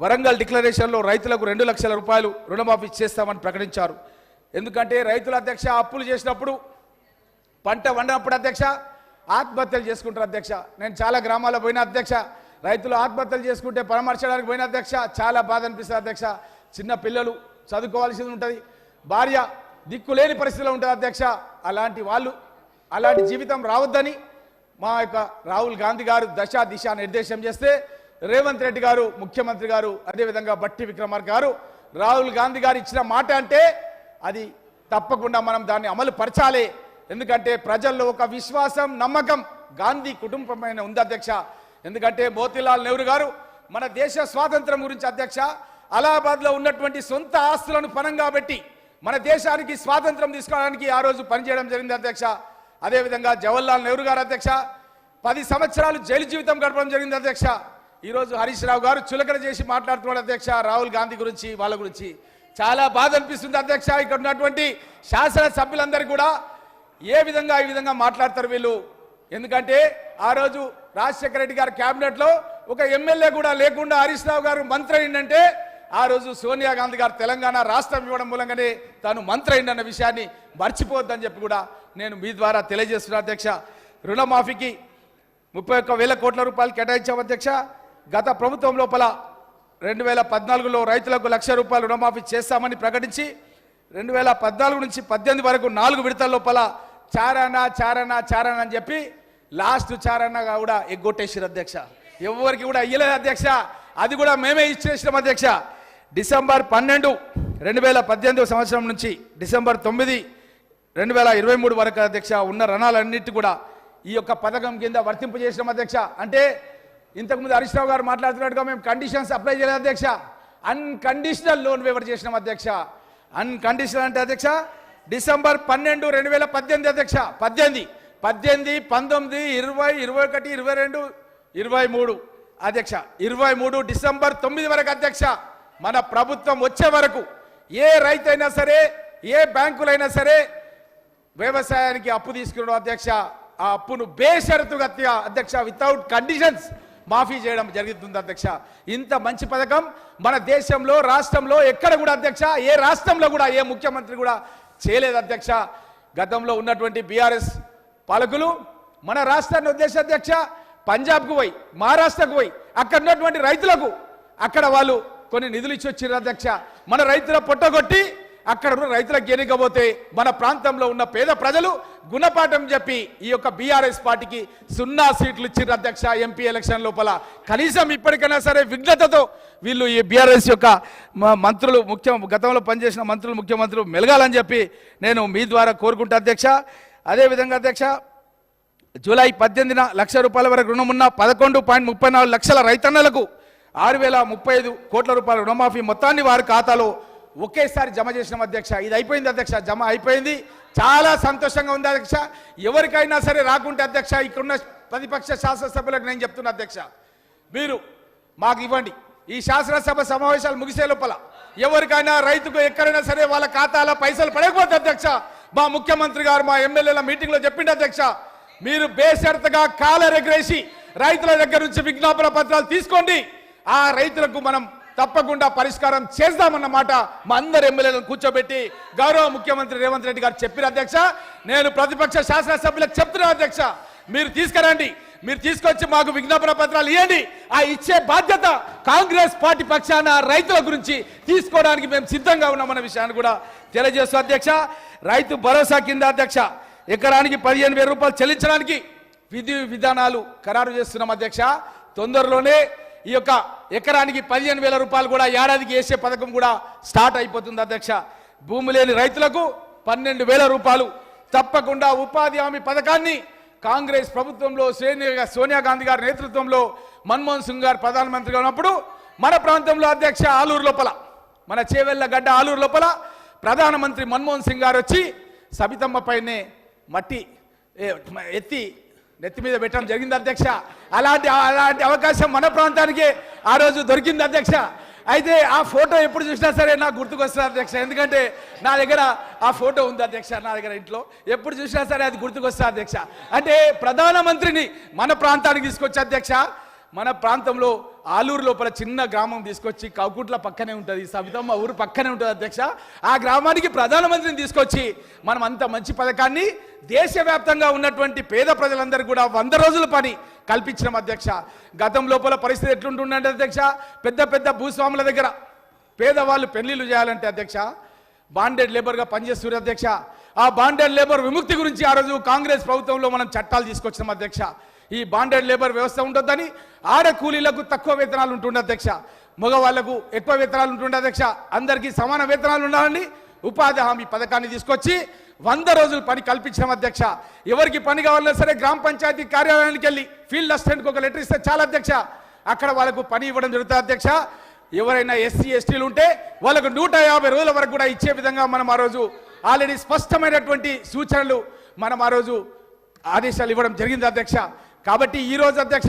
వరంగల్ డిక్లరేషన్లో రైతులకు 2 లక్షల రూపాయలు రుణమాఫీ చేస్తామని ప్రకటించారు. ఎందుకంటే రైతుల అధ్యక్ష అప్పులు చేసినప్పుడు పంట వండినప్పుడు అధ్యక్ష ఆత్మహత్యలు చేసుకుంటారు అధ్యక్ష. నేను చాలా గ్రామాల్లో పోయిన అధ్యక్ష, రైతులు ఆత్మహత్యలు చేసుకుంటే పరామర్శడానికి పోయిన అధ్యక్ష, చాలా బాధ అనిపిస్తుంది అధ్యక్ష. చిన్న పిల్లలు చదువుకోవాల్సింది ఉంటుంది, భార్య దిక్కులేని పరిస్థితిలో ఉంటుంది అధ్యక్ష. అలాంటి జీవితం రావద్దని మా యొక్క రాహుల్ గాంధీ గారు దిశ నిర్దేశం చేస్తే రేవంత్ రెడ్డి గారు ముఖ్యమంత్రి గారు అదేవిధంగా బట్టి విక్రమార్క గారు రాహుల్ గాంధీ గారు ఇచ్చిన మాట అంటే అది తప్పకుండా మనం దాన్ని అమలు పరచాలి. ఎందుకంటే ప్రజల్లో ఒక విశ్వాసం నమ్మకం గాంధీ కుటుంబమైన ఉంది అధ్యక్ష. ఎందుకంటే మోతీలాల్ నెహ్రూ గారు మన దేశ స్వాతంత్రం గురించి అధ్యక్ష అలహాబాద్లో ఉన్నటువంటి సొంత ఆస్తులను పణంగా పెట్టి మన దేశానికి స్వాతంత్రం తీసుకోవడానికి ఆ రోజు పనిచేయడం జరిగింది అధ్యక్ష. అదేవిధంగా జవహర్లాల్ నెహ్రూ గారు అధ్యక్ష 10 సంవత్సరాలు జైలు జీవితం గడపడం జరిగింది అధ్యక్ష. ఈరోజు హరీష్ రావు గారు చులకన చేసి మాట్లాడుతున్నాడు అధ్యక్ష రాహుల్ గాంధీ గురించి, వాళ్ళ గురించి. చాలా బాధ అనిపిస్తుంది అధ్యక్ష. ఇక్కడ ఉన్నటువంటి శాసన సభ్యులందరూ కూడా ఈ విధంగా మాట్లాడతారు వీళ్ళు. ఎందుకంటే ఆ రోజు రాజశేఖర రెడ్డి గారి క్యాబినెట్లో ఒక ఎమ్మెల్యే కూడా లేకుండా హరీష్ రావు గారు మంత్రి అయిందంటే ఆ రోజు సోనియా గాంధీ గారు తెలంగాణ రాష్ట్రం ఇవ్వడం మూలంగానే తాను మంత్రి అయిందన్న విషయాన్ని మర్చిపోవద్దని చెప్పి కూడా నేను మీ ద్వారా తెలియజేస్తున్నాను అధ్యక్ష. రుణమాఫీకి 31,000 కోట్ల రూపాయలు కేటాయించాం అధ్యక్ష. గత ప్రభుత్వం లోపల 2014లో రైతులకు 1 లక్ష రూపాయలు రుణమాఫీ చేస్తామని ప్రకటించి 2014 నుంచి 18 వరకు 4 విడతల లోపల చారానా అని చెప్పి లాస్ట్ చారానాగా కూడా ఎగ్గొట్టేసారు అధ్యక్ష. ఎవరికి కూడా ఇయ్యలేదు అధ్యక్ష. అది కూడా మేమే ఇచ్చేసినాం అధ్యక్ష. డిసెంబర్ 12, 2018 సంవత్సరం నుంచి డిసెంబర్ 9, 2023 వరకు అధ్యక్ష ఉన్న రుణాలన్నిటి కూడా ఈ యొక్క పథకం కింద వర్తింపు చేసినాం అధ్యక్ష. అంటే ఇంతకుముందు హరీష్ రావు గారు మాట్లాడుతున్నట్టుగా మేము కండిషన్స్ అప్లై చేయలేదు అధ్యక్ష. అన్కండిషనల్ లోన్ వేవర్ చేసినాం అధ్యక్ష. అన్కండిషనల్ అంటే అధ్యక్ష డిసెంబర్ 12, 2018 అధ్యక్ష 18, 19, 20, 21, 22, 23 అధ్యక్ష 23 డిసెంబర్ 9 వరకు అధ్యక్ష మన ప్రభుత్వం వచ్చే వరకు ఏ రైతైనా సరే ఏ బ్యాంకులైనా సరే వ్యవసాయానికి అప్పు తీసుకున్నాడు అధ్యక్ష. ఆ అప్పును బేషరతుగా అధ్యక్ష వితౌట్ కండిషన్స్ మాఫీ చేయడం జరుగుతుంది అధ్యక్ష. ఇంత మంచి పథకం మన దేశంలో రాష్ట్రంలో ఎక్కడ కూడా అధ్యక్ష ఏ రాష్ట్రంలో కూడా ఏ ముఖ్యమంత్రి కూడా చేయలేదు అధ్యక్ష. గతంలో ఉన్నటువంటి బీఆర్ఎస్ పాలకులు మన రాష్ట్రాన్ని ఉద్దేశ అధ్యక్ష పంజాబ్కు పోయి మహారాష్ట్రకు పోయి అక్కడ ఉన్నటువంటి రైతులకు అక్కడ వాళ్ళు కొన్ని నిధులు ఇచ్చి వచ్చారు అధ్యక్ష. మన రైతుల పొట్టగొట్టి అక్కడ ఉన్న రైతులకు ఎన్నికపోతే మన ప్రాంతంలో ఉన్న పేద ప్రజలు గుణపాఠం చెప్పి ఈ యొక్క బీఆర్ఎస్ పార్టీకి 0 సీట్లు ఇచ్చారు అధ్యక్ష ఎంపీ ఎలక్షన్ లోపల. కనీసం ఇప్పటికైనా సరే విఘ్నతతో వీళ్ళు ఈ బీఆర్ఎస్ యొక్క మంత్రులు గతంలో పనిచేసిన మంత్రులు ముఖ్యమంత్రులు మెలగాలని చెప్పి నేను మీ ద్వారా కోరుకుంటా అధ్యక్ష. అదేవిధంగా అధ్యక్ష జూలై 18న 1 లక్ష రూపాయల వరకు రుణం ఉన్న 11.34 లక్షల రైతన్నలకు 6,035 కోట్ల రూపాయల రుణమాఫీ మొత్తాన్ని వారి ఖాతాలో ఒకేసారి జమ చేసినాం అధ్యక్ష. ఇది అయిపోయింది అధ్యక్ష, జమ అయిపోయింది. చాలా సంతోషంగా ఉంది అధ్యక్ష. ఎవరికైనా సరే రాకుంటే అధ్యక్ష ఇక్కడున్న ప్రతిపక్ష శాసనసభ్యులకు నేను చెప్తున్నా అధ్యక్ష మీరు మాకు ఇవ్వండి. ఈ శాసనసభ సమావేశాలు ముగిసే లోపల ఎవరికైనా రైతుకు ఎక్కడైనా సరే వాళ్ళ ఖాతాలో పైసలు పడకపోతే అధ్యక్ష మా ముఖ్యమంత్రి గారు మా ఎమ్మెల్యేల మీటింగ్లో చెప్పిండు అధ్యక్ష మీరు బేషరతుగా కాలరెగరేసి రైతుల దగ్గర నుంచి విజ్ఞాపన పత్రాలు తీసుకోండి. ఆ రైతులకు మనం తప్పకుండా పరిష్కారం చేద్దామన్నమాట మా అందరు ఎమ్మెల్యేలను కూర్చోబెట్టి గౌరవ ముఖ్యమంత్రి రేవంత్ రెడ్డి గారు చెప్పిన అధ్యక్ష. నేను ప్రతిపక్ష శాసనసభ్యులకు చెప్తున్నాను అధ్యక్ష మీరు తీసుకురండి, మీరు తీసుకొచ్చి మాకు విజ్ఞాపన పత్రాలు ఇవ్వండి. ఆ ఇచ్చే బాధ్యత కాంగ్రెస్ పార్టీ పక్షాన రైతుల గురించి తీసుకోవడానికి మేము సిద్ధంగా ఉన్నామన్న విషయాన్ని కూడా తెలియజేస్తూ అధ్యక్ష రైతు భరోసా కింద అధ్యక్ష ఎకరానికి 15,000 రూపాయలు చెల్లించడానికి విధి విధానాలు ఖరారు చేస్తున్నాం అధ్యక్ష. తొందరలోనే ఈ యొక్క ఎకరానికి 15,000 రూపాయలు కూడా ఏడాదికి వేసే పథకం కూడా స్టార్ట్ అయిపోతుంది అధ్యక్ష. భూమి లేని రైతులకు 12,000 రూపాయలు తప్పకుండా ఉపాధి హామీ పథకాన్ని కాంగ్రెస్ ప్రభుత్వంలో సోనియా గాంధీ గారి నేతృత్వంలో మన్మోహన్ సింగ్ గారు ప్రధానమంత్రిగా ఉన్నప్పుడు మన ప్రాంతంలో అధ్యక్ష ఆలూరు లోపల మన చేవెళ్ళ గడ్డ ఆలూరు లోపల ప్రధానమంత్రి మన్మోహన్ సింగ్ గారు వచ్చి సబితమ్మ పైనే మట్టి ఎత్తి నెత్తి మీద పెట్టడం జరిగింది అధ్యక్ష. అలాంటి అవకాశం మన ప్రాంతానికి ఆ రోజు దొరికింది అధ్యక్ష. అయితే ఆ ఫోటో ఎప్పుడు చూసినా సరే నాకు గుర్తుకొస్తుంది అధ్యక్ష. ఎందుకంటే నా దగ్గర ఆ ఫోటో ఉంది అధ్యక్ష, నా దగ్గర ఇంట్లో ఎప్పుడు చూసినా సరే అది గుర్తుకొస్తుంది అధ్యక్ష. అంటే ప్రధానమంత్రిని మన ప్రాంతానికి తీసుకొచ్చి అధ్యక్ష మన ప్రాంతంలో ఆలూరు లోపల చిన్న గ్రామం తీసుకొచ్చి కౌకుట్ల పక్కనే ఉంటుంది, సవితమ్మ ఊరు పక్కనే ఉంటుంది అధ్యక్ష. ఆ గ్రామానికి ప్రధానమంత్రిని తీసుకొచ్చి మనం అంత మంచి పథకాన్ని దేశవ్యాప్తంగా ఉన్నటువంటి పేద ప్రజలందరూ కూడా 100 రోజుల పని కల్పించిన అధ్యక్ష. గతం లోపల పరిస్థితి ఎట్లుంటుందంటే అధ్యక్ష, పెద్ద పెద్ద భూస్వాముల దగ్గర పేదవాళ్ళు పెళ్లిళ్ళు చేయాలంటే అధ్యక్ష బాండెడ్ లేబర్గా పనిచేస్తున్నారు అధ్యక్ష. ఆ బాండెడ్ లేబర్ విముక్తి గురించి ఆ రోజు కాంగ్రెస్ ప్రభుత్వంలో మనం చట్టాలు తీసుకొచ్చినాం అధ్యక్ష. ఈ బాండెడ్ లేబర్ వ్యవస్థ ఉంటుందని ఆడ కూలీలకు తక్కువ వేతనాలు ఉంటుండే అధ్యక్ష, మగవాళ్లకు ఎక్కువ వేతనాలు ఉంటుండే అధ్యక్ష. అందరికీ సమాన వేతనాలు ఉండాలని ఉపాధి హామీ పథకాన్ని తీసుకొచ్చి 100 రోజులు పని కల్పించాం అధ్యక్ష. ఎవరికి పని కావాలన్నా సరే గ్రామ పంచాయతీ కార్యాలయానికి వెళ్ళి ఫీల్డ్ అసిస్టెంట్కి ఒక లెటర్ ఇస్తే చాలా అధ్యక్ష, అక్కడ వాళ్ళకు పని ఇవ్వడం జరుగుతుంది అధ్యక్ష. ఎవరైనా ఎస్సీ ఎస్టీలు ఉంటే వాళ్ళకు 150 రోజుల వరకు కూడా ఇచ్చే విధంగా మనం ఆ రోజు ఆల్రెడీ స్పష్టమైనటువంటి సూచనలు మనం ఆ రోజు ఆదేశాలు ఇవ్వడం జరిగింది అధ్యక్ష. కాబట్టి ఈ రోజు అధ్యక్ష